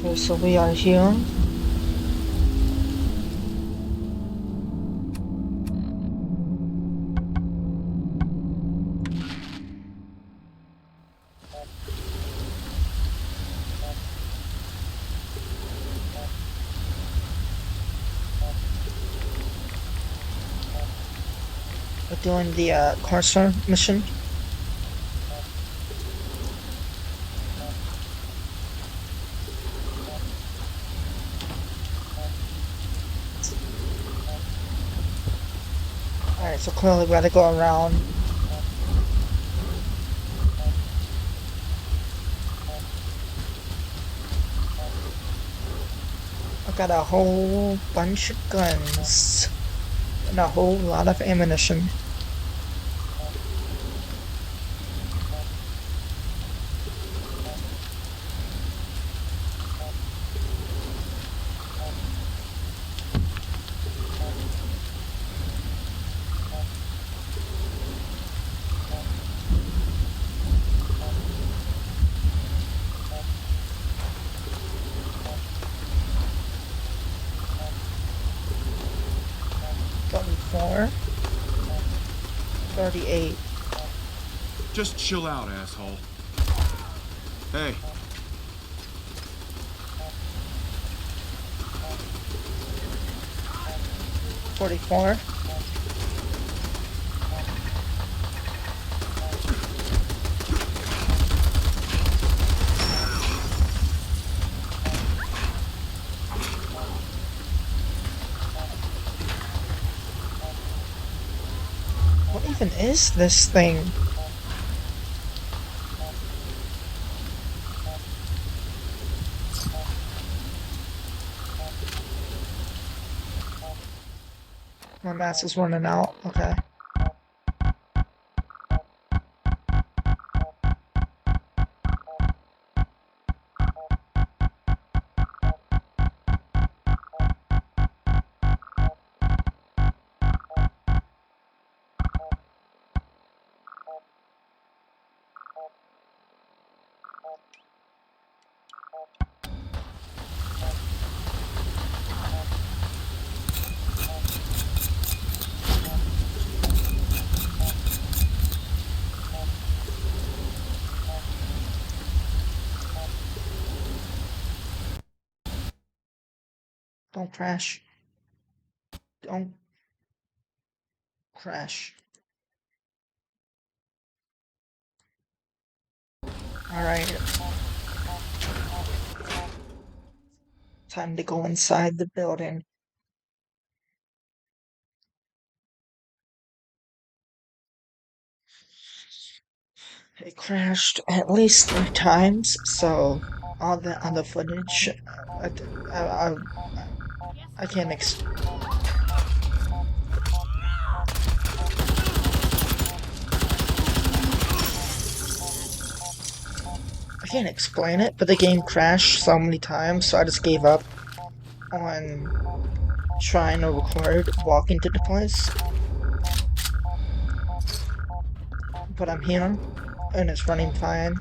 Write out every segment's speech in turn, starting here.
Okay, so we are here. We're doing the Carcer mission. Alright, so clearly we gotta go around. I got a whole bunch of guns and a whole lot of ammunition. Four, 38. Just chill out, asshole. Hey. 44. What even is this thing? My mass is running out. Okay. Don't crash. Don't crash. Alright. Time to go inside the building. It crashed at least 3 times, so all the other footage, I, I, I, I can't I can't explain it, but the game crashed so many times, so I just gave up on trying to record walking to the place. But I'm here, and it's running fine.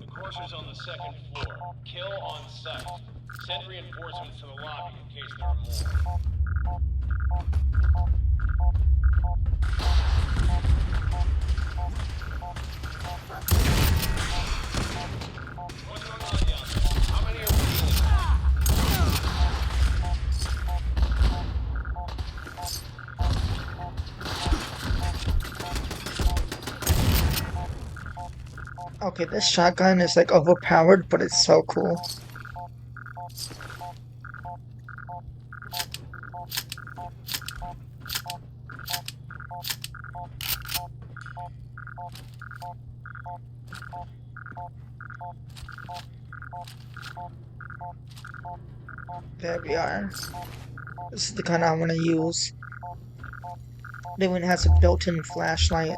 The courser's on the second floor. Kill on sight. Send reinforcements to the lobby in case there are more. What's going on down there? How many are we dealing Okay, this shotgun is like overpowered, but it's so cool. There we are. This is the gun I want to use. The one has a built-in flashlight.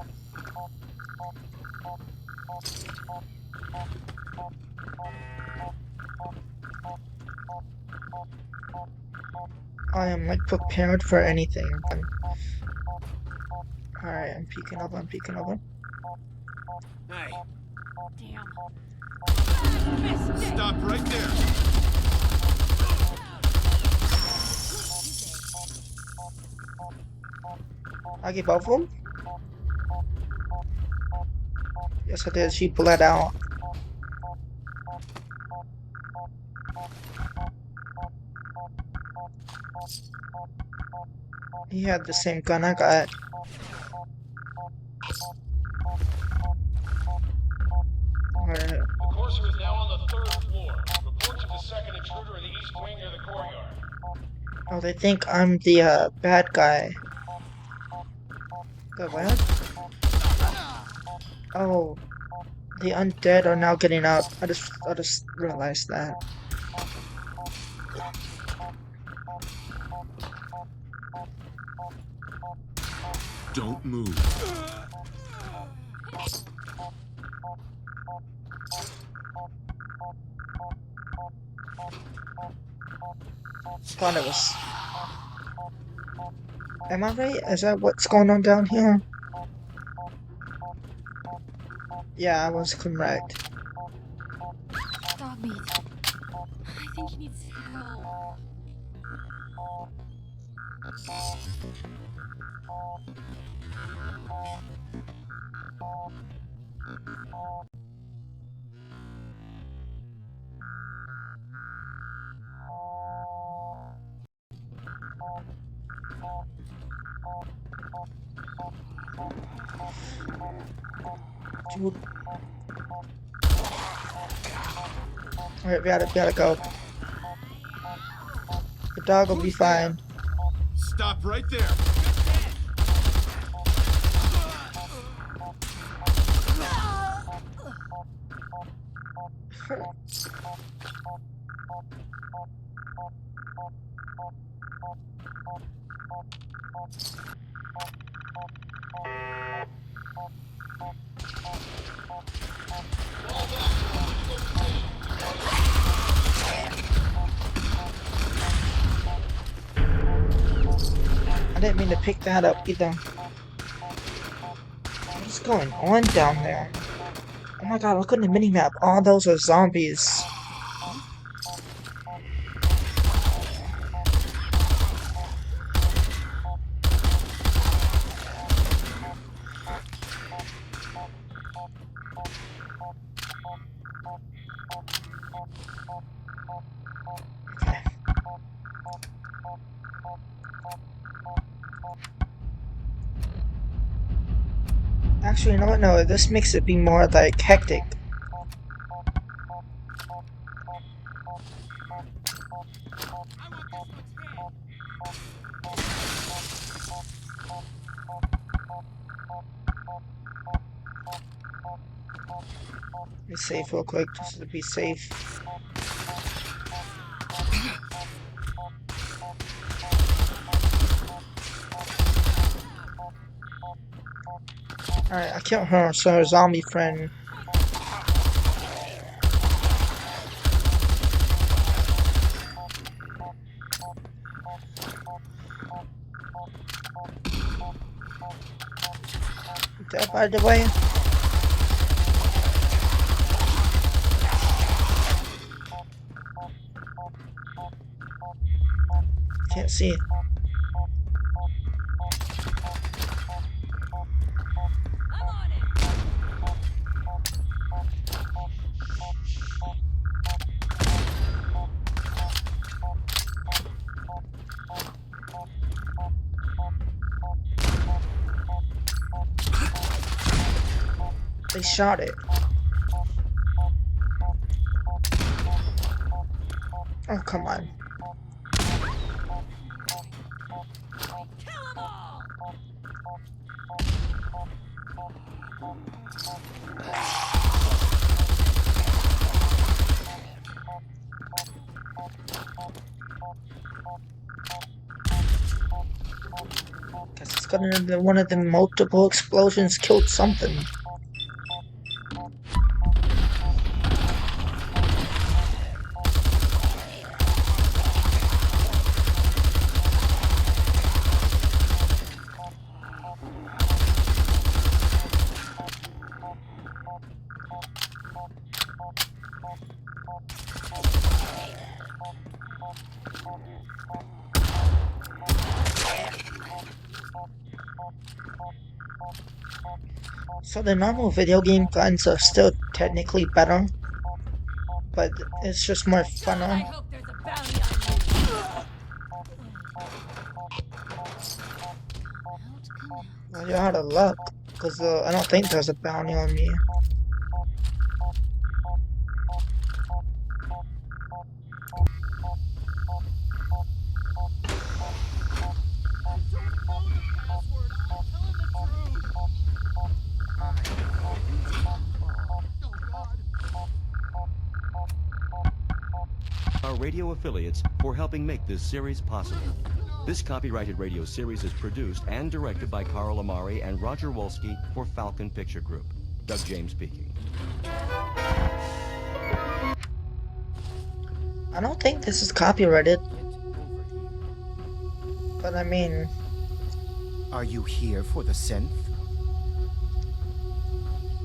I am like prepared for anything. Alright, I'm peeking up. Hey, Damn. stop right there. I get both of them? Yes, I did. She bled out. He had the same gun I got. Alright. The courser is now on the 3rd floor. Report to the second intruder in the east wing near the courtyard. Oh, they think I'm the bad guy. The what? Oh, the undead are now getting up. I just realized that. Don't move. Thought it was. Am I right? Is that what's going on down here? Yeah, I was correct. Dog meat. I think he needs help. Dude. Alright, we gotta go. The dog will be fine. Stop right there. I didn't mean to pick that up either. What is going on down there? Oh my god, look at the minimap. All those are zombies. Okay. Actually, you know what? No, this makes it be more like hectic. Be safe real quick, just to be safe. Alright, I killed her, so her zombie friend. That by the way. Can't see it. I'm on it. They shot it. Oh, come on. Kill 'em all. Guess it's gonna be one of the multiple explosions killed something. So the normal video game guns are still technically better, but it's just more God, I funner. hope there's a bounty on you. Well, you're out of luck, because I don't think there's a bounty on me. Our radio affiliates for helping make this series possible. This copyrighted radio series is produced and directed by Carl Amari and Roger Wolski for Falcon Picture Group. Doug James speaking. I don't think this is copyrighted, but I mean, Are you here for the synth?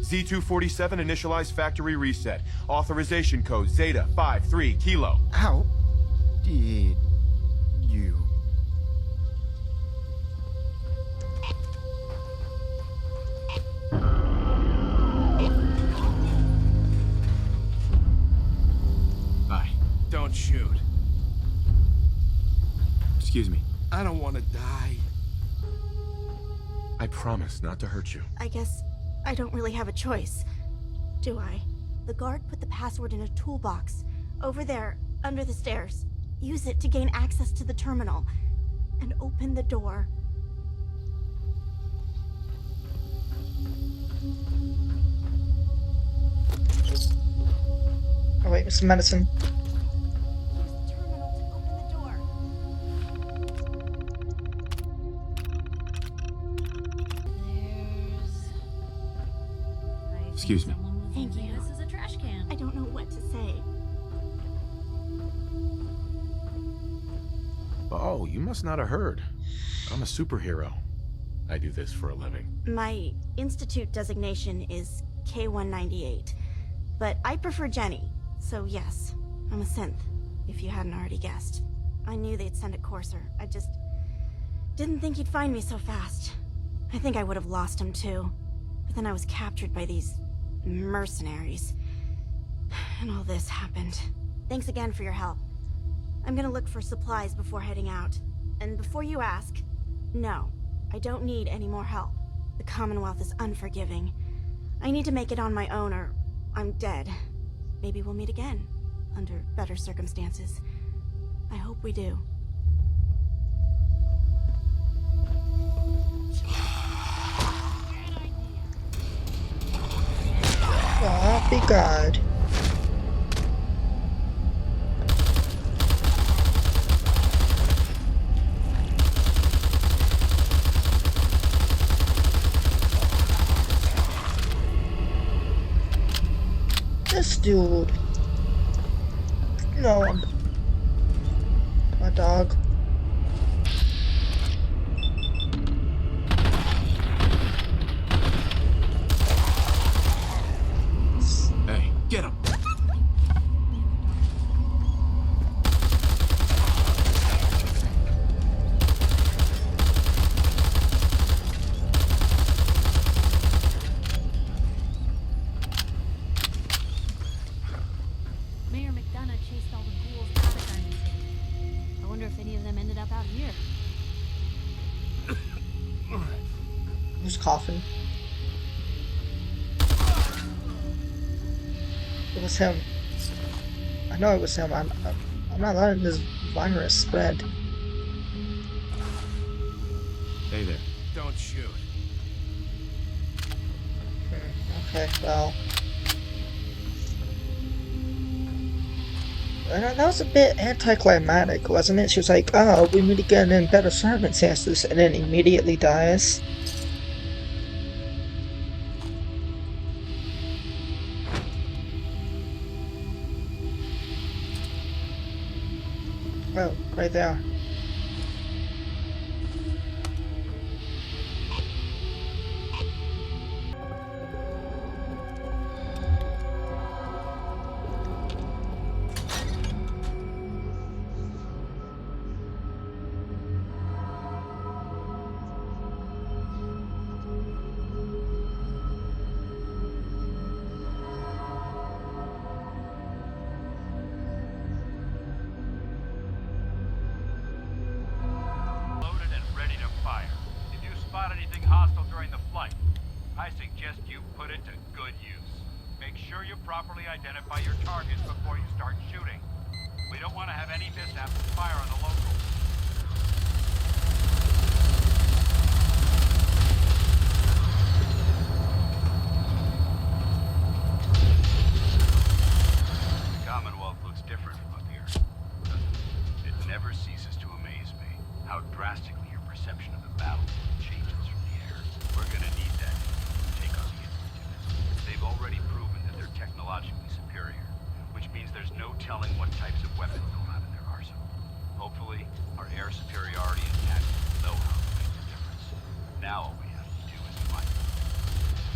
Z247 initialize factory reset. Authorization code Zeta 53 Kilo. How did you? Hi. Don't shoot. Excuse me. I don't want to die. I promise not to hurt you. I guess I don't really have a choice, do I? The guard put the password in a toolbox over there under the stairs. Use it to gain access to the terminal and open the door. oh wait, some medicine. Use the terminal to open the door. Excuse me. Thank you. This is a trash can. I don't know what to say. Oh, you must not have heard. I'm a superhero. I do this for a living. My institute designation is K198, but I prefer Jenny, so yes, I'm a synth, if you hadn't already guessed. I knew they'd send a courser. I just didn't think he'd find me so fast. I think I would have lost him too, but then I was captured by these mercenaries, and all this happened. Thanks again for your help. I'm gonna look for supplies before heading out. And before you ask, no, I don't need any more help. The Commonwealth is unforgiving. I need to make it on my own or I'm dead. Maybe we'll meet again, under better circumstances. I hope we do. Oh, be God. This dude. No, my dog. Hey, get him. Mayor McDonough chased all the ghouls out of Garden City. I wonder if any of them ended up out here. Who's coughing? It was him. I know it was him. I'm not letting this virus spread. Hey there. Don't shoot. Okay, well. That was a bit anticlimactic, wasn't it? She was like, oh, we meet again in better circumstances, and then immediately dies. Oh, right there. Loaded and ready to fire. If you spot anything hostile during the flight, I suggest you put it to good use. Make sure you properly identify your targets before you start shooting. We don't want to have any mishaps and fire on the locals. The Commonwealth looks different from up here. It never ceases to amaze me how drastically your perception of the battle changes from the air. We're gonna need that to take on the Institute. They've already proven that they're technologically superior, which means there's no telling what types of weapons they'll have in their arsenal. Hopefully, our air superiority and tactical know-how will make the difference. Now all we have to do is fight them.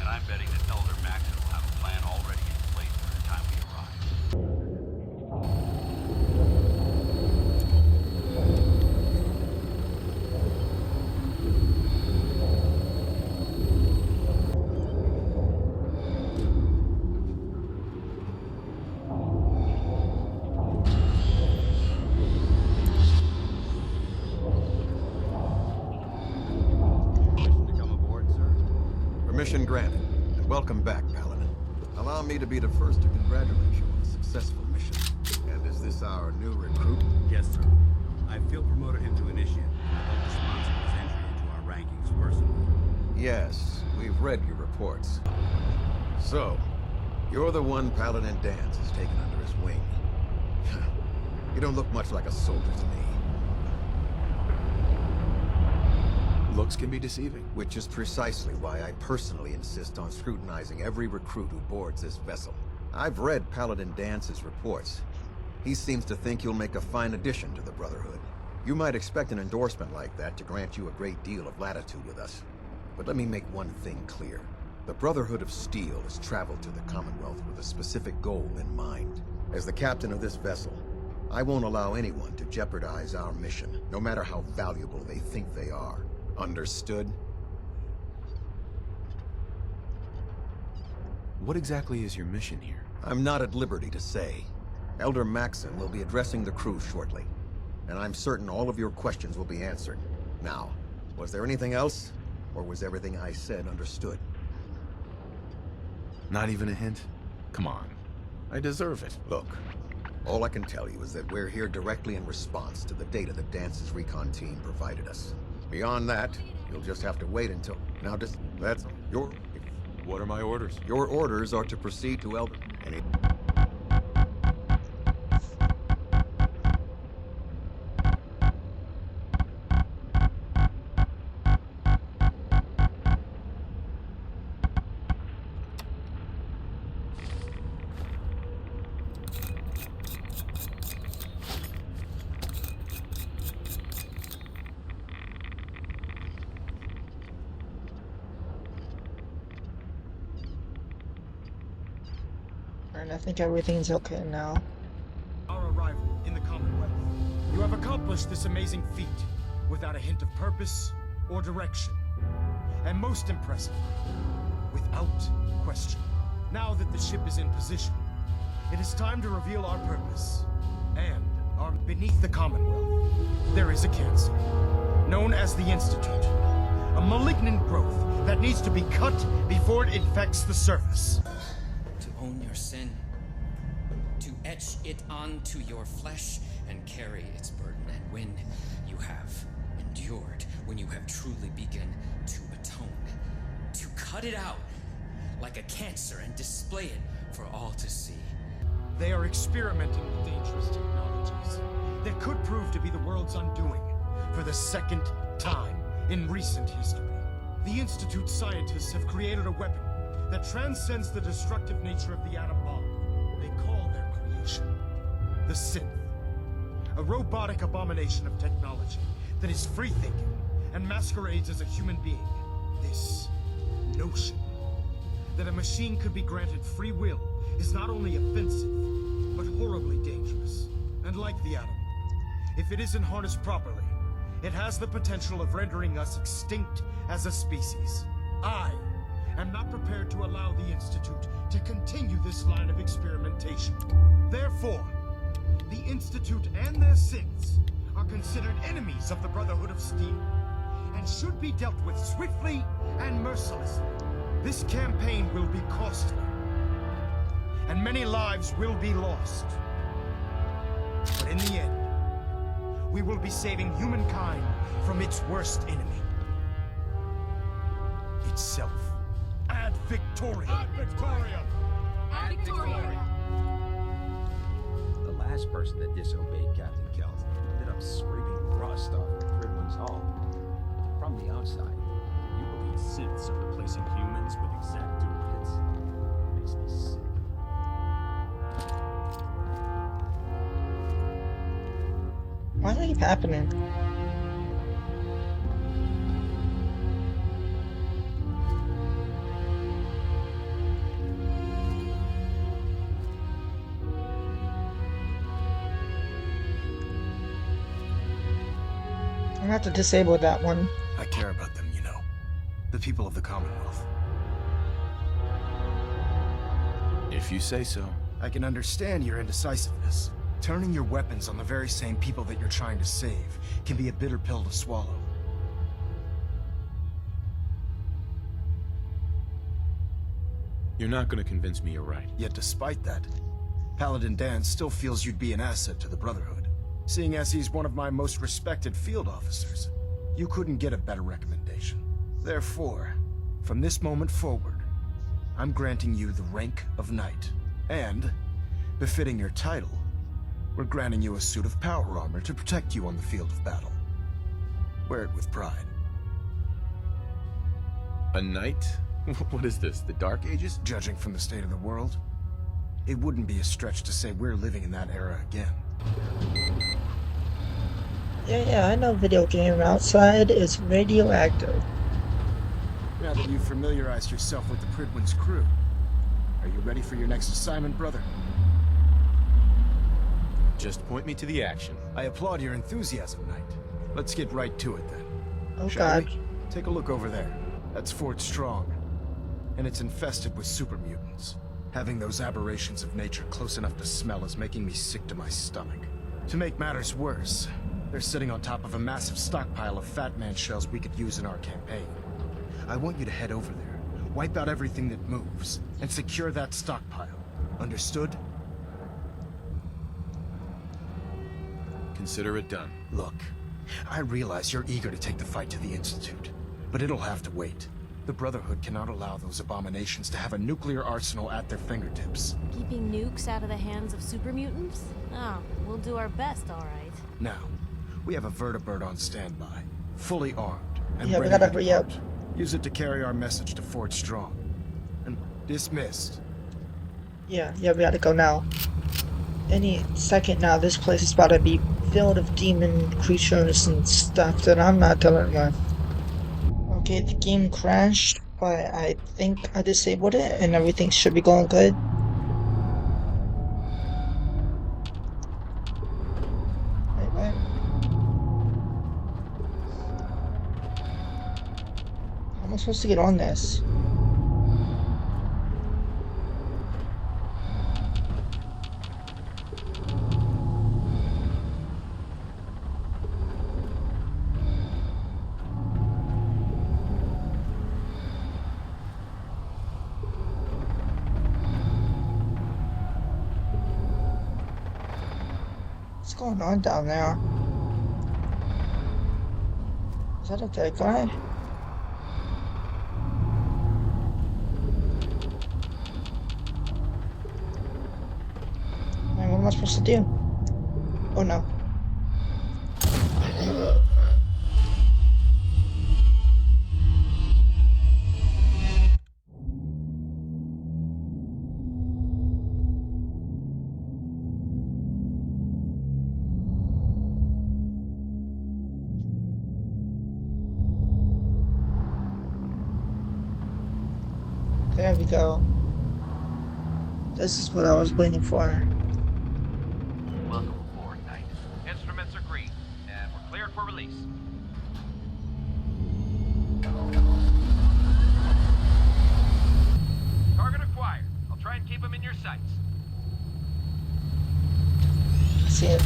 And I'm betting that Elder Maxon will have a plan already in place by the time we arrive. Permission to come aboard, sir? Permission granted, and welcome back, Paladin. Allow me to be the first to congratulate you on a successful mission. And is this our new recruit? Yes, sir. I feel promoted him to initiate, and I'd like to sponsor his entry into our rankings personally. Yes, we've read your reports. So, you're the one Paladin Danse has taken under his wing. You don't look much like a soldier to me. Looks can be deceiving. Which is precisely why I personally insist on scrutinizing every recruit who boards this vessel. I've read Paladin Dance's reports. He seems to think you'll make a fine addition to the Brotherhood. You might expect an endorsement like that to grant you a great deal of latitude with us. But let me make one thing clear. The Brotherhood of Steel has traveled to the Commonwealth with a specific goal in mind. As the captain of this vessel, I won't allow anyone to jeopardize our mission, no matter how valuable they think they are. Understood? What exactly is your mission here? I'm not at liberty to say. Elder Maxon will be addressing the crew shortly, and I'm certain all of your questions will be answered. Now, was there anything else, or was everything I said understood? Not even a hint? Come on. I deserve it. Look, all I can tell you is that we're here directly in response to the data that Dance's recon team provided us. Beyond that, you'll just have to wait until... Now, that's your... What are my orders? Your orders are to proceed to Elder... Any... And I think everything's okay now. Our arrival in the Commonwealth. You have accomplished this amazing feat without a hint of purpose or direction. And most impressively, without question. Now that the ship is in position, it is time to reveal our purpose. And beneath the Commonwealth, there is a cancer, known as the Institute. A malignant growth that needs to be cut before it infects the surface. To own your sin, to etch it onto your flesh and carry its burden. And when you have endured, when you have truly begun to atone, to cut it out like a cancer and display it for all to see. They are experimenting with dangerous technologies that could prove to be the world's undoing for the second time in recent history. The Institute's scientists have created a weapon that transcends the destructive nature of the atom bomb. They call their creation the Synth. A robotic abomination of technology that is free-thinking and masquerades as a human being. This notion that a machine could be granted free will is not only offensive, but horribly dangerous. And like the atom, if it isn't harnessed properly, it has the potential of rendering us extinct as a species. I am not prepared to allow the Institute to continue this line of experimentation. Therefore, the Institute and their synths are considered enemies of the Brotherhood of Steel, and should be dealt with swiftly and mercilessly. This campaign will be costly, and many lives will be lost. But in the end, we will be saving humankind from its worst enemy. Itself. Ad Victoriam! Ad Victoriam! Ad Victoria! The last person that disobeyed Captain Kelt ended up scraping rust off of Pridwin's hull. From the outside, You believe synths are replacing humans with exact duplicates? Makes me sick. Why does that keep happening? I'm gonna have to disable that one. I care about them, you know. The people of the Commonwealth. If you say so. I can understand your indecisiveness. Turning your weapons on the very same people that you're trying to save can be a bitter pill to swallow. You're not gonna convince me you're right. Yet despite that, Paladin Dan still feels you'd be an asset to the Brotherhood. Seeing as he's one of my most respected field officers, you couldn't get a better recommendation. Therefore, from this moment forward, I'm granting you the rank of Knight. And, befitting your title, we're granting you a suit of power armor to protect you on the field of battle. Wear it with pride. A knight? What is this, the Dark Ages? Judging from the state of the world, it wouldn't be a stretch to say we're living in that era again. Yeah, I know video game outside is radioactive. Now that you've familiarized yourself with the Pridwin's crew, are you ready for your next assignment, brother? Just point me to the action. I applaud your enthusiasm, Knight. Let's get right to it then. Oh Shall god. we? Take a look over there. That's Fort Strong. And it's infested with super mutants. Having those aberrations of nature close enough to smell is making me sick to my stomach. To make matters worse, they're sitting on top of a massive stockpile of Fat Man shells we could use in our campaign. I want you to head over there, wipe out everything that moves, and secure that stockpile. Understood? Consider it done. Look, I realize you're eager to take the fight to the Institute, but it'll have to wait. The Brotherhood cannot allow those abominations to have a nuclear arsenal at their fingertips. Keeping nukes out of the hands of super mutants? Oh, we'll do our best, alright. Now, we have a vertibird on standby, fully armed, and Yeah, we ready gotta to hurry up. depart. Use it to carry our message to Fort Strong. And dismissed. Yeah, we gotta go now. Any second now, this place is about to be filled with demon creatures and stuff that I'm not dealing with. Okay, the game crashed, but I think I disabled it and everything should be going good. Wait. How am I supposed to get on this? What's going on down there? Is that a dead guy? I supposed to do? Oh no. There we go. This is what I was waiting for. Welcome aboard, Knight. Instruments are green, and we're cleared for release. Target acquired. I'll try and keep him in your sights. See it.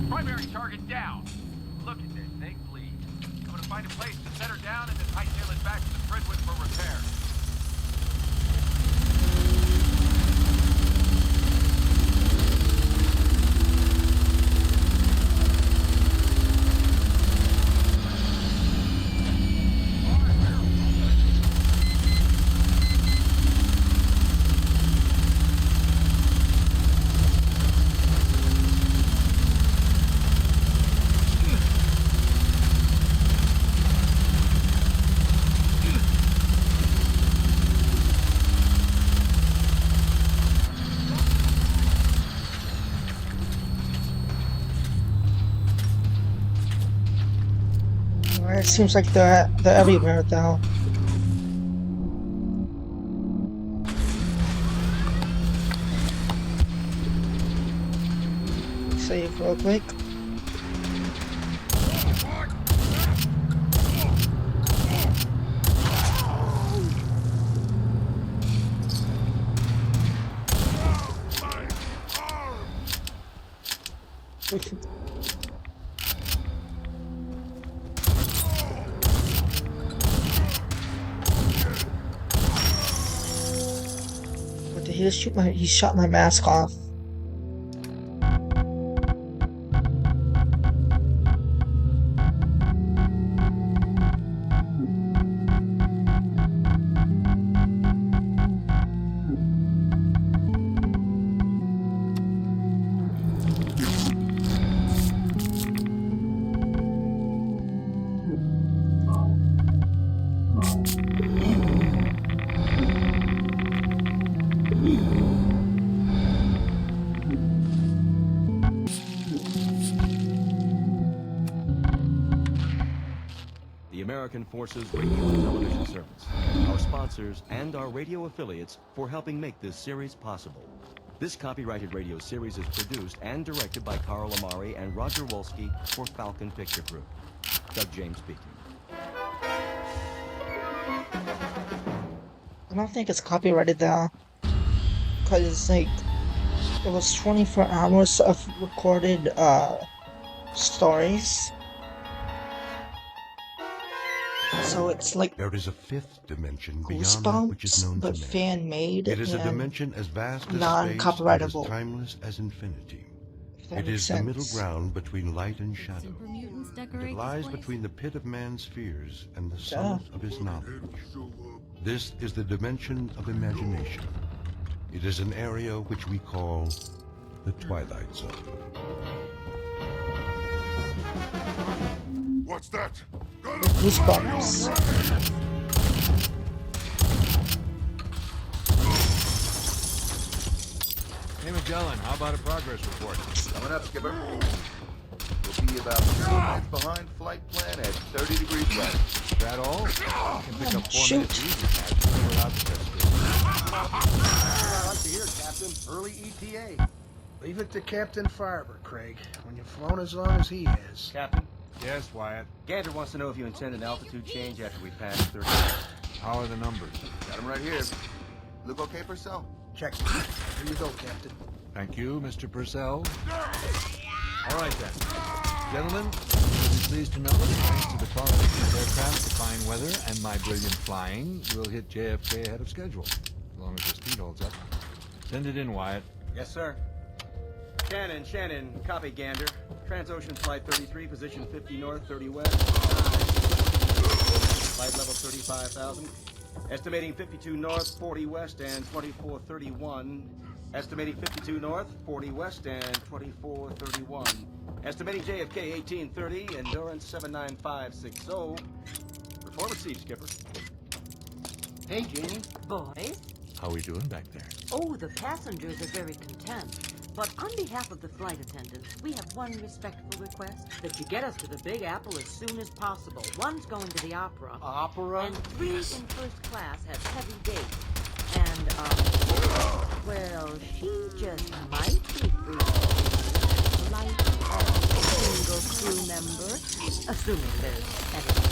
Primary target down. Look at this thing, please. I'm gonna find a place to set her down and then hightail it back to the Fredwood for repair. It seems like they're everywhere though. Save real quick. What did he just shoot he shot my mask off. The American Forces Radio and Television Service, our sponsors, and our radio affiliates for helping make this series possible. This copyrighted radio series is produced and directed by Carl Amari and Roger Wolski for Falcon Picture Group. Doug James speaking. I don't think it's copyrighted though, because like it was 24 hours of recorded stories. So it's like there is a fifth dimension beyond that which is known but to man. fan-made. It is a dimension as vast as space and non-copyrightable. as timeless as infinity. That It makes is the sense. middle ground between light and shadow. Super mutants And decorate it this lies place? between the pit of man's fears and the summit of his knowledge. This is the dimension of imagination. It is an area which we call the Twilight Zone. What's that? Goosebumps. Hey, Magellan, how about a progress report? Coming up, Skipper. We'll be about 2 minutes behind flight plan at 30 degrees west. Is that all? I can pick up 4 Shoot. minutes easy, Captain. We're out to test it. I like to hear, Captain. Early ETA. Leave it to Captain Farber, Craig, when you've flown as long as he has. Captain? Yes, Wyatt. Gander wants to know if you intend an altitude change after we pass 30. How are the numbers? Got him right here. Look okay, Purcell? Check. Here you go, Captain. Thank you, Mr. Purcell. All right, then. Gentlemen, you'll be pleased to know that thanks to the quality of these aircraft, the fine weather, and my brilliant flying, we'll hit JFK ahead of schedule, as long as the speed holds up. Send it in, Wyatt. Yes, sir. Shannon, copy Gander. Transocean Flight 33, position 50 north, 30 west. Flight level 35,000. Estimating 52 north, 40 west, and 2431. Estimating 52 north, 40 west, and 2431. Estimating JFK 1830, endurance 79560. Report received, Skipper. Hey, Janie. Boys? How are we doing back there? Oh, the passengers are very content. But on behalf of the flight attendants, we have one respectful request. That you get us to the Big Apple as soon as possible. One's going to the opera. Opera? And 3 in first class have heavy dates. And, well, she just might be free. Like a single crew member, assuming there's anything.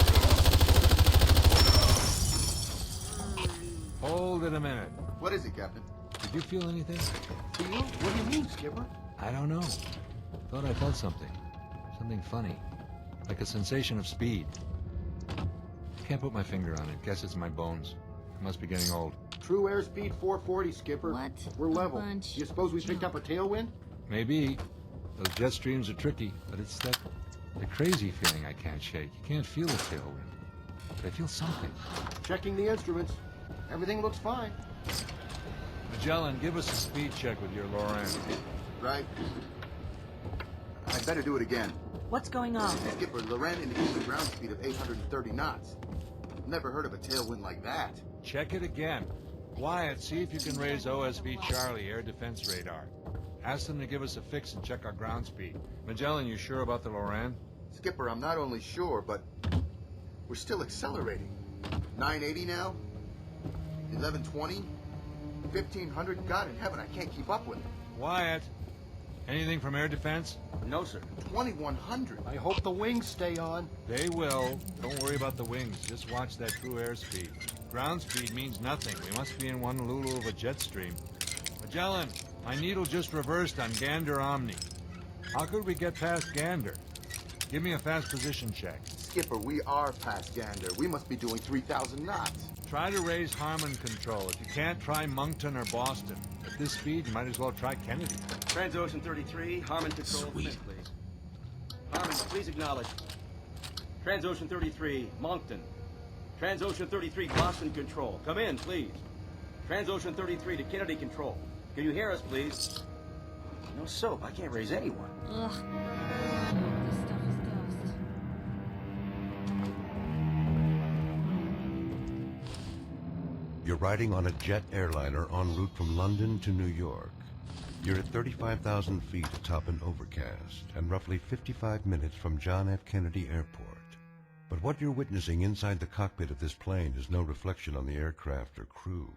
Hold it a minute. What is it, Captain? Did you feel anything? Feel? What do you mean, Skipper? I don't know. Thought I felt something. Something funny. Like a sensation of speed. Can't put my finger on it. Guess it's my bones. I must be getting old. True airspeed 440, Skipper. What? We're level. Bunch. You suppose we picked up a tailwind? Maybe. Those jet streams are tricky, but it's that crazy feeling I can't shake. You can't feel the tailwind. But I feel something. Checking the instruments. Everything looks fine. Magellan, give us a speed check with your Loran. Right. I'd better do it again. What's going on? Skipper, Loren indicates a ground speed of 830 knots. Never heard of a tailwind like that. Check it again. Wyatt, see if you can raise OSV Charlie, air defense radar. Ask them to give us a fix and check our ground speed. Magellan, you sure about the Loran? Skipper, I'm not only sure, but we're still accelerating. 980 now? 1120? 1500? God in heaven, I can't keep up with it. Wyatt, anything from air defense? No, sir. 2100. I hope the wings stay on. They will. Don't worry about the wings. Just watch that true airspeed. Ground speed means nothing. We must be in one lulu of a jet stream. Magellan, my needle just reversed on Gander Omni. How could we get past Gander? Give me a fast position check. Skipper, we are past Gander. We must be doing 3,000 knots. Try to raise Harmon control. If you can't, try Moncton or Boston. At this speed, you might as well try Kennedy. Transocean 33, Harmon control, please. Harmon, please acknowledge. Transocean 33, Moncton. Transocean 33, Boston control. Come in, please. Transocean 33 to Kennedy control. Can you hear us, please? No soap. I can't raise anyone. Ugh. This stuff is dust. You're riding on a jet airliner en route from London to New York. You're at 35,000 feet atop an overcast and roughly 55 minutes from John F. Kennedy Airport. But what you're witnessing inside the cockpit of this plane is no reflection on the aircraft or crew.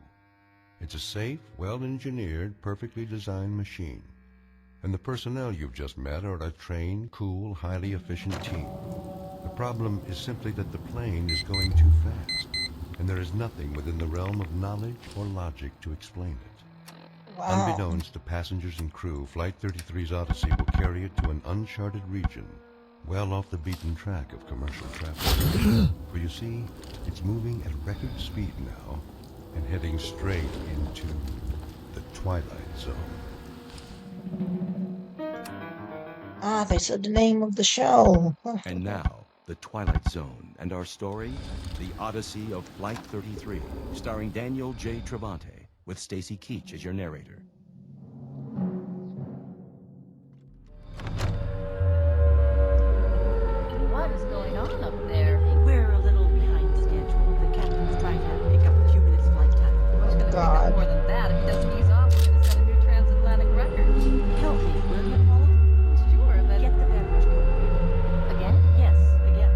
It's a safe, well-engineered, perfectly designed machine. And the personnel you've just met are a trained, cool, highly efficient team. The problem is simply that the plane is going too fast, and there is nothing within the realm of knowledge or logic to explain it. Wow. Unbeknownst to passengers and crew, Flight 33's Odyssey will carry it to an uncharted region, well off the beaten track of commercial traffic. For you see, it's moving at record speed now, and heading straight into the Twilight Zone. Ah, they said the name of the show. And now, The Twilight Zone, and our story, The Odyssey of Flight 33, starring Daniel J. Trevante, with Stacy Keach as your narrator. What is going on up there? We're a little behind schedule. The captain's trying to pick up a few minutes flight time. It's gonna take up more than that. If he doesn't ease off, we're gonna set a new transatlantic record. Help me, will you, Paula? Sure, but... Get the beverage code. Again? Yes, again.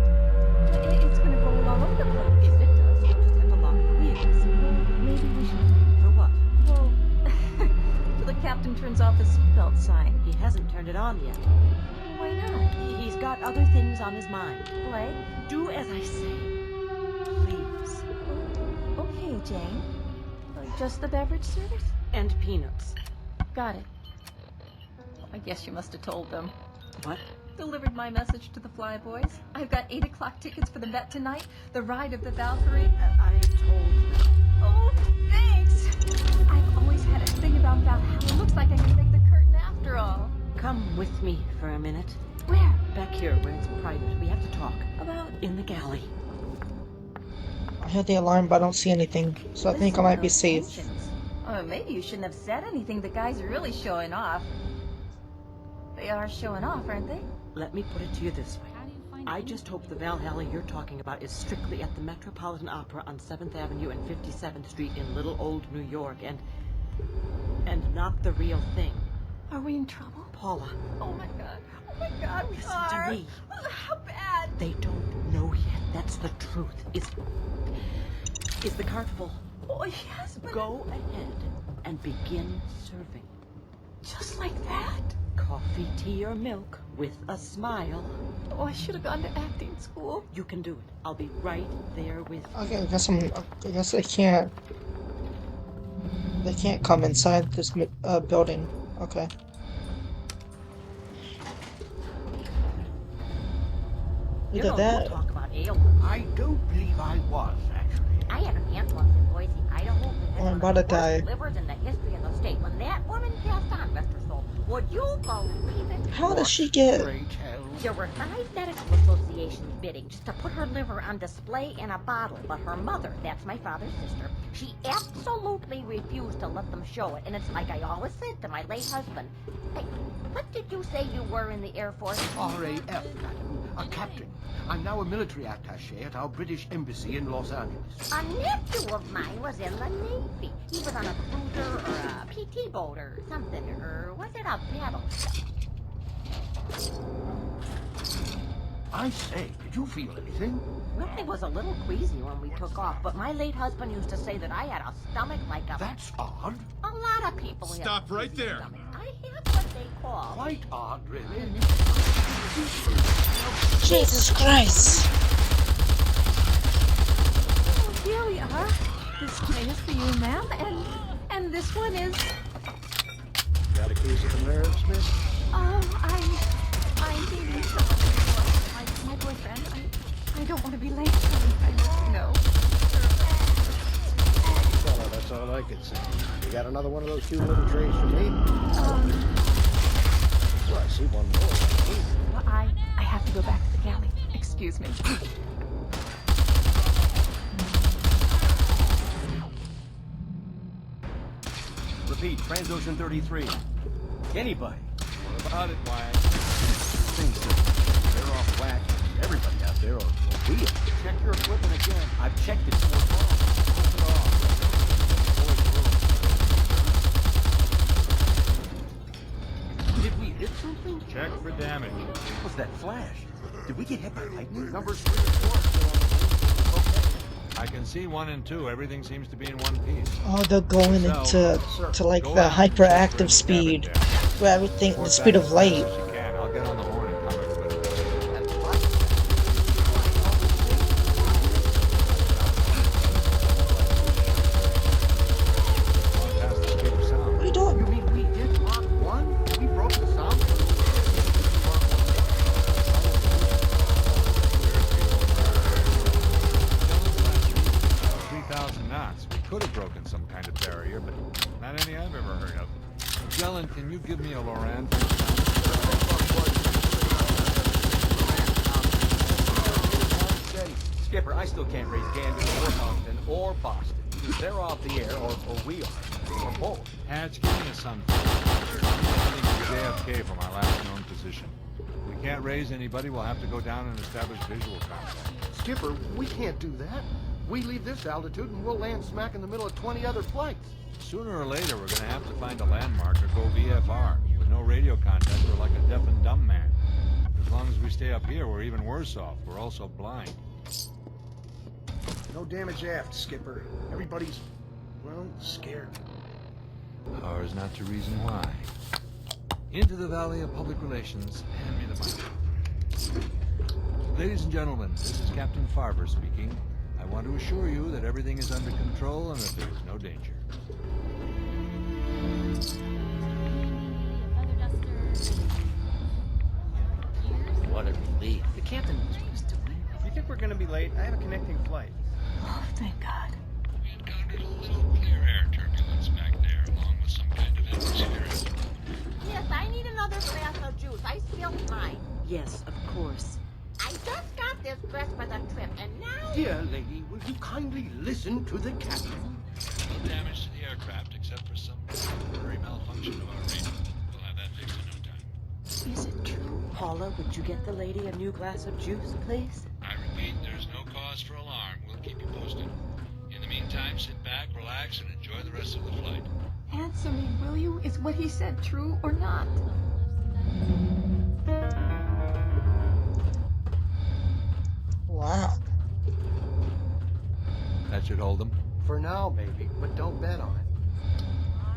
It's gonna roll all over the place. If it does, we'll just have to lock the wheels. Well, maybe we should... For what? Well, till the captain turns off his seatbelt sign. He hasn't turned it on yet. Why not? He's got other things on his mind. Like? Do as I say. Please. Okay, Jane. Just the beverage service? And peanuts. Got it. I guess you must have told them. What? Delivered my message to the flyboys. I've got 8 o'clock tickets for the Met tonight, the ride of the Valkyrie. I told them. Oh, thanks! I've always had a thing about Valhalla. Looks like I can make the curtain after all. Come with me for a minute. Where? Back here, where it's private. We have to talk. About in the galley. I heard the alarm, but I don't see anything, so I think I might be safe. Or maybe you shouldn't have said anything. The guys are really showing off. They are showing off, aren't they? Let me put it to you this way. I just hope the Valhalla you're talking about is strictly at the Metropolitan Opera on 7th Avenue and 57th Street in Little Old New York, and not the real thing. Are we in trouble? Paula. Oh my god. Oh my god, we Listen are. to me. How bad? They don't know yet. That's the truth. Is the cart full? Oh, yes, but... Go ahead and begin serving. Just like that? Coffee, tea, or milk with a smile. Oh, I should have gone to acting school. You can do it. I'll be right there with you. Okay, I guess they can't. They can't come inside this building. Okay. Either that. Talk about ailments. I don't believe I was, actually. I had an aunt once in Boise, Idaho, who I'm had about one of to the worst die. livers in the history of the state. When that woman passed on, Mr. Soul, would you believe it? How does she get? There were 5 medical associations bidding just to put her liver on display in a bottle, but her mother, that's my father's sister, she absolutely refused to let them show it. And it's like I always said to my late husband, hey, what did you say you were in the Air Force? RAF, madam. A captain. I'm now a military attaché at our British embassy in Los Angeles. A nephew of mine was in the Navy. He was on a cruiser or a PT boat or something, or was it a battleship? I say, did you feel anything? Well, I was a little queasy when we took off, but my late husband used to say that I had a stomach like a... That's odd. A lot of people have Stop right there. stomach. I have what they call... Quite odd, really. Jesus Christ! Oh, here we are. This train is for you, ma'am, and this one is... Got a case of the nerves, miss? Oh, I'm thinking someone my boyfriend. I don't want to be late. I know. Well, that's all I could say. You got another one of those cute little trays for me? Well, I see one more. Well, I have to go back to the galley. Excuse me. Repeat, Transocean 33. Anybody? What about it, Wyatt? Things they're off whack. Everybody out there or we. Check your equipment again. I've checked it 4 times. Did we hit something? Check for damage. What was that flash? Did we get hit by lightning? Numbers 3 and 4 still on the I can see 1 and 2. Everything seems to be in one piece. Oh, they're going into like the hyperactive speed, where everything the speed of light. I'll get on the horn and come everybody. What are you doing? You mean we did Mach 1? We broke the sound? 3,000 knots. We could have broken some kind of barrier, but not any I've ever heard of. Magellan, can you give me a Loran? Skipper, I still can't raise Gander or Moncton or Boston. Either they're off the air or we are. Or both. Hatch, give me a sun. I'm heading to JFK for my last known position. If we can't raise anybody, we'll have to go down and establish visual contact. Skipper, we can't do that. We leave this altitude and we'll land smack in the middle of 20 other flights. Sooner or later, we're going to have to find a landmark or go VFR. With no radio contact, we're like a deaf and dumb man. As long as we stay up here, we're even worse off. We're also blind. No damage aft, Skipper. Everybody's, well, scared. Ours not to reason why. Into the Valley of Public Relations. Hand me the mic. Ladies and gentlemen, this is Captain Farber speaking. I want to assure you that everything is under control and that there is no danger. What a relief. The captain knows what he's doing. If you think we're gonna be late, I have a connecting flight. Oh, thank God. We encountered a little clear air turbulence back there, along with some kind of atmosphere. Yes, I need another another glass of juice. I spilled mine. Yes, of course. I just got this dress for the trip, and now... Dear lady, will you kindly listen to the captain? No damage to the aircraft except for some temporary malfunction of our radar. We'll have that fixed in no time. Is it true? Paula, would you get the lady a new glass of juice, please? I repeat, there's no cause for alarm. We'll keep you posted. In the meantime, sit back, relax, and enjoy the rest of the flight. Answer me, will you? Is what he said true or not? Wow. That should hold them. For now, maybe, but don't bet on it.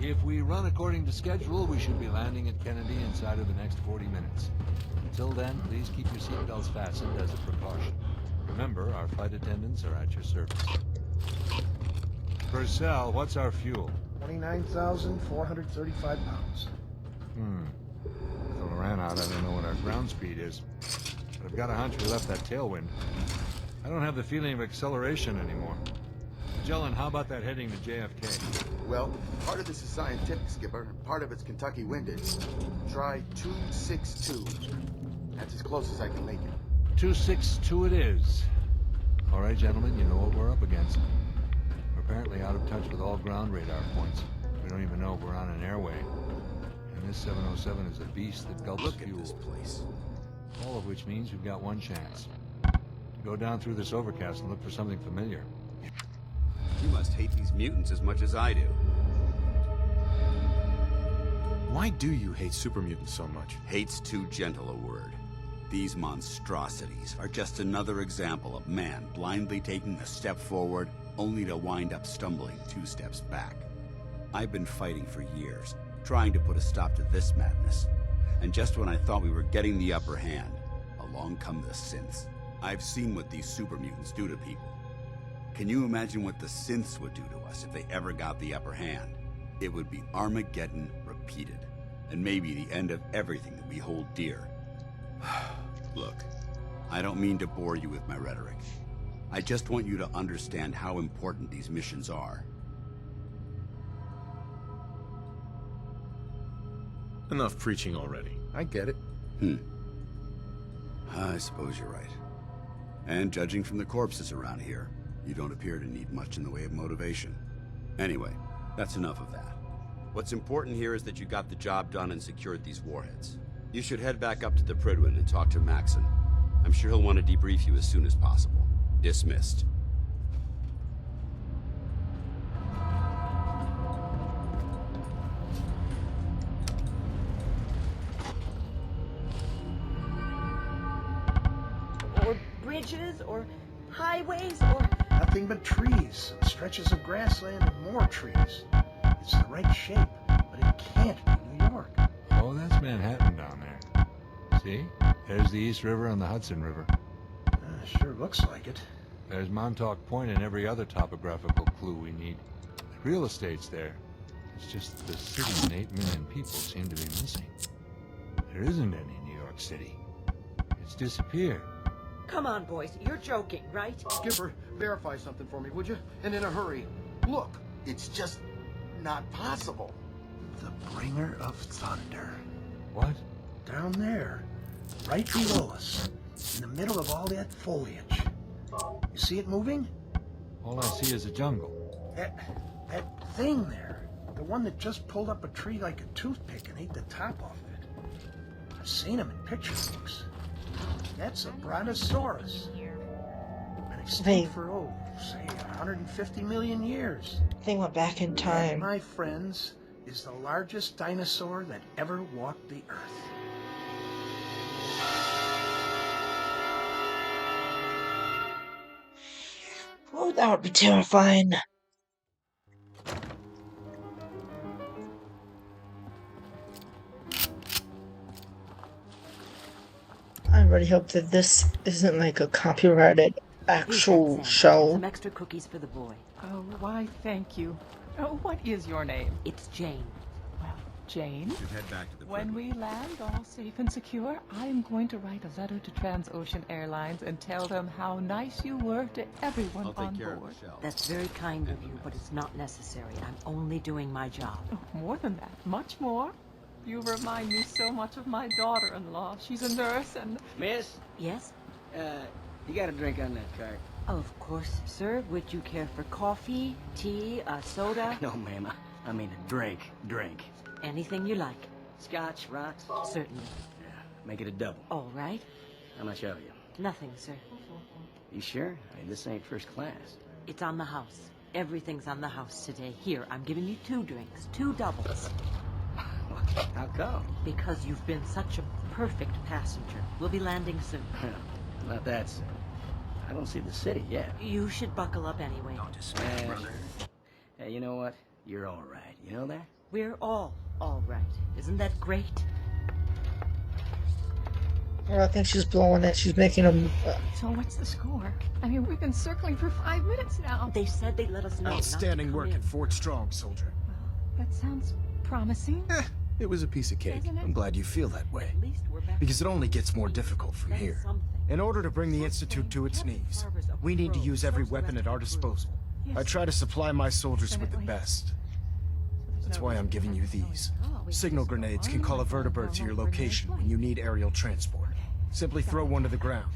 If we run according to schedule, we should be landing at Kennedy inside of the next 40 minutes. Until then, please keep your seatbelts fastened as a precaution. Remember, our flight attendants are at your service. Purcell, what's our fuel? 29,435 pounds. With the ran out, I don't know what our ground speed is. But I've got a hunch we left that tailwind. I don't have the feeling of acceleration anymore. Magellan, how about that heading to JFK? Well, part of this is scientific, Skipper, and part of it's Kentucky windage. Try 262. That's as close as I can make it. 262 it is. All right, gentlemen, you know what we're up against. We're apparently out of touch with all ground radar points. We don't even know if we're on an airway. And this 707 is a beast that gulps Look fuel. at this place. All of which means we've got one chance. To go down through this overcast and look for something familiar. You must hate these mutants as much as I do. Why do you hate super mutants so much? Hate's too gentle a word. These monstrosities are just another example of man blindly taking a step forward, only to wind up stumbling 2 steps back. I've been fighting for years, trying to put a stop to this madness. And just when I thought we were getting the upper hand, along come the synths. I've seen what these super mutants do to people. Can you imagine what the synths would do to us if they ever got the upper hand? It would be Armageddon repeated, and maybe the end of everything that we hold dear. Look, I don't mean to bore you with my rhetoric. I just want you to understand how important these missions are. Enough preaching already. I get it. I suppose you're right. And judging from the corpses around here, you don't appear to need much in the way of motivation. Anyway, that's enough of that. What's important here is that you got the job done and secured these warheads. You should head back up to the Prydwen and talk to Maxon. I'm sure he'll want to debrief you as soon as possible. Dismissed. Or bridges, or highways, or... Nothing but trees, and stretches of grassland and more trees. It's the right shape, but it can't be New York. Oh, that's Manhattan down there. See? There's the East River and the Hudson River. Sure looks like it. There's Montauk Point and every other topographical clue we need. The real estate's there. It's just the city and 8 million people seem to be missing. There isn't any New York City. It's disappeared. Come on, boys. You're joking, right? Skipper, verify something for me, would you? And in a hurry. Look, it's just not possible. The bringer of thunder. What? Down there, right below us, in the middle of all that foliage. You see it moving? All I see is a jungle. That thing there. The one that just pulled up a tree like a toothpick and ate the top off of it. I've seen him in picture books. That's a brontosaurus. Been extinct for, say, 150 million years. They went back in time. That, my friends, is the largest dinosaur that ever walked the earth. Oh, that would be terrifying. I really hope that this isn't like a copyrighted actual show. Some extra cookies for the boy. Oh, why, thank you. Oh, what is your name? It's Jane. Well, Jane, You should head back to the when we land all safe and secure, I'm going to write a letter to Transocean Airlines and tell them how nice you were to everyone I'll take on care of board. Michelle. That's very kind of you, but it's not necessary. I'm only doing my job. Oh, more than that. Much more. You remind me so much of my daughter-in-law. She's a nurse and... Miss? Yes? You got a drink on that cart? Of course, sir. Would you care for coffee, tea, a soda? No, ma'am. I mean a drink. Drink. Anything you like. Scotch, rocks? Certainly. Yeah, make it a double. All right. How much owe you? Nothing, sir. You sure? I mean, this ain't first class. It's on the house. Everything's on the house today. Here, I'm giving you 2 drinks. 2 doubles. How come? Because you've been such a perfect passenger. We'll be landing soon. Not that soon. I don't see the city yet. You should buckle up anyway. Don't despair, brother. Hey, you know what? You're all right. You know that? We're all right. Isn't that great? Well, I think she's blowing it. She's making them. So what's the score? I mean, we've been circling for 5 minutes now. They said they'd let us know. Outstanding work at Fort Strong, soldier. That sounds promising. It was a piece of cake. I'm glad you feel that way. Because it only gets more difficult from here. In order to bring the Institute to its knees, we need to use every weapon at our disposal. I try to supply my soldiers with the best. That's why I'm giving you these. Signal grenades can call a vertibird to your location when you need aerial transport. Simply throw one to the ground,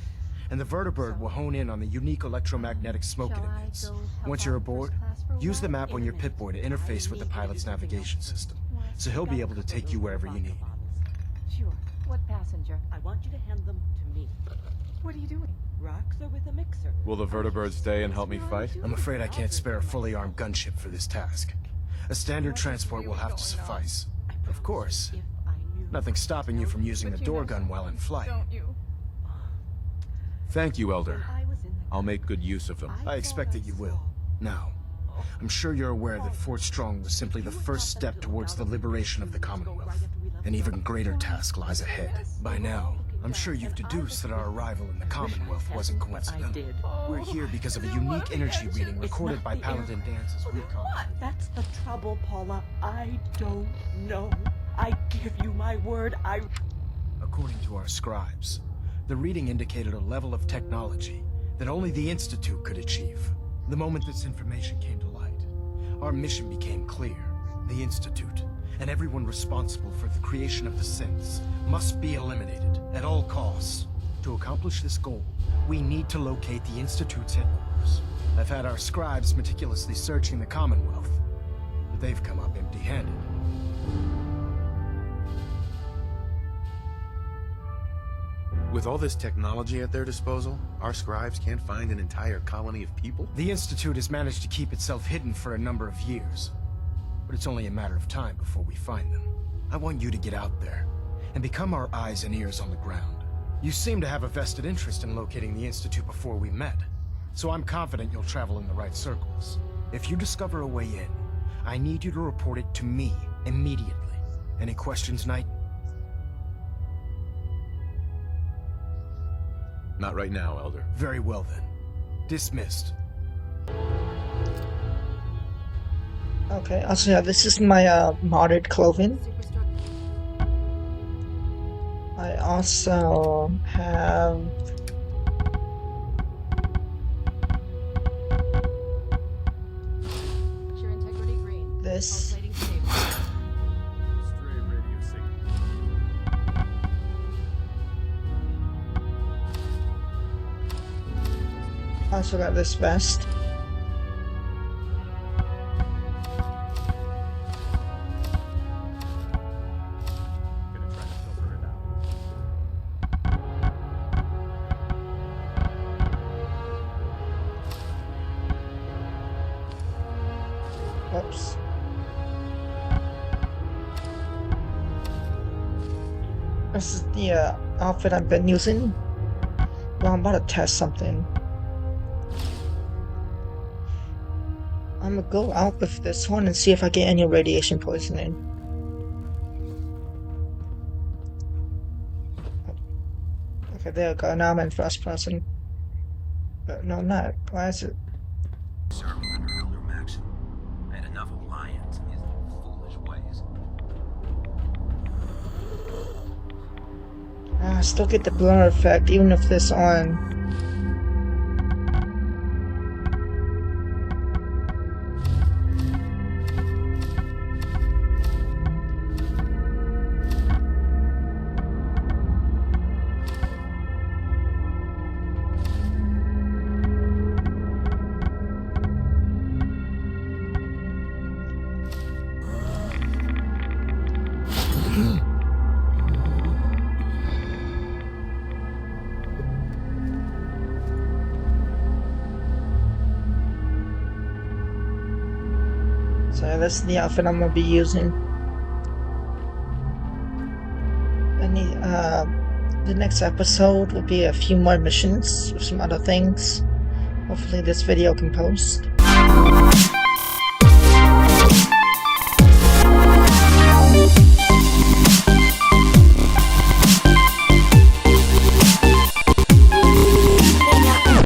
and the vertibird will hone in on the unique electromagnetic smoke it emits. Once you're aboard, use the map on your Pip-Boy to interface with the pilot's navigation system, so he'll be able to take you wherever you need. Sure. What passenger? I want you to hand them to me. What are you doing? Rocks are with a mixer. Will the vertibird stay and help me fight? I'm afraid I can't spare a fully armed gunship for this task. A standard transport will have to suffice. Of course, nothing stopping you from using the door gun while in flight. Don't you? Thank you, Elder. I'll make good use of them. I expect that you will. Now, I'm sure you're aware that Fort Strong was simply the first step towards the liberation of the Commonwealth. An even greater task lies ahead. By now, I'm sure you've deduced that our arrival in the Commonwealth wasn't coincidental. We're here because of a unique energy reading recorded by Paladin Dance's recon. That's the trouble, Paula. I don't know. I give you my word, According to our scribes, the reading indicated a level of technology that only the Institute could achieve. The moment this information came to light, our mission became clear. The Institute, and everyone responsible for the creation of the synths, must be eliminated at all costs. To accomplish this goal, we need to locate the Institute's headquarters. I've had our scribes meticulously searching the Commonwealth, but they've come up empty-handed. With all this technology at their disposal, our scribes can't find an entire colony of people? The Institute has managed to keep itself hidden for a number of years, but it's only a matter of time before we find them. I want you to get out there and become our eyes and ears on the ground. You seem to have a vested interest in locating the Institute before we met, so I'm confident you'll travel in the right circles. If you discover a way in, I need you to report it to me immediately. Any questions, Knight? Not right now, Elder. Very well then. Dismissed. Okay, also yeah, this is my modded clothing. I also have this. I also got this vest. Oops. This is the outfit I've been using. Well, I'm about to test something. I'm gonna go out with this one and see if I get any radiation poisoning. Okay, there we go. Now I'm in first person. No, I'm not. Why is it? Serving under Elder Maxim. I had enough of lions and his foolish ways. I still get the blur effect even if this on. So that's the outfit I'm gonna be using. The next episode will be a few more missions with some other things. Hopefully this video can post.